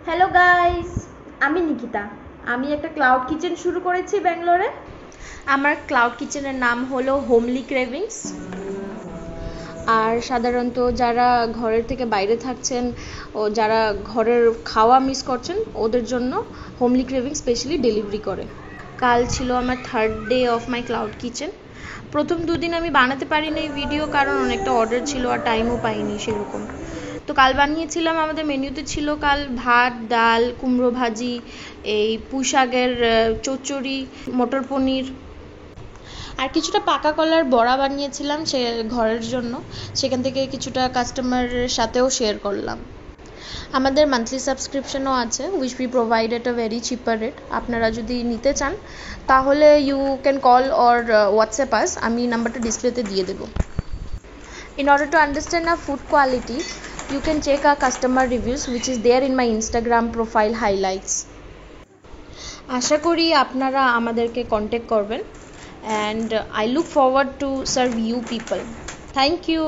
Hello guys, আমি নিকিতা। আমি একটা ক্লাউড কিচেন শুরু করেছি ব্যাঙ্গালোরে। আমার ক্লাউড কিচেনের নাম হলো হোমলি ক্রেভিংস। আর সাধারণত যারা ঘরের থেকে বাইরে থাকছেন ও যারা ঘরের খাওয়া মিস করছেন ওদের জন্য হোমলি ক্রেভিং স্পেশালি ডেলিভারি করে। কাল ছিল আমার 3rd day of my cloud kitchen. প্রথম দুদিন আমি বানাতে পারিনি এই ভিডিও, কারণ অনেকটা অর্ডার ছিল আর টাইমও পাইনি সেরকম। তো কাল বানিয়েছিলাম, আমাদের মেনুতে ছিল কাল ভাত, ডাল, কুমড়ো ভাজি, এই পুঁই শাকের চচ্চড়ি, মটর পনির, আর কিছুটা পাকা কলার বড়া বানিয়েছিলাম সে ঘরের জন্য। সেখান থেকে কিছুটা কাস্টমারের সাথেও শেয়ার করলাম। আমাদের মান্থলি সাবস্ক্রিপশনও আছে, which we provide at a very cheaper rate. আপনারা যদি নিতে চান তাহলে you can call or WhatsApp us, আমি নাম্বারটা ডিসপ্লেতে দিয়ে দেবো। In order to understand our food quality, you can check our customer reviews which is there in my Instagram profile highlights. আশা করি আপনারা আমাদেরকে কন্ট্যাক্ট করবেন, and I look forward to serve you people. Thank you.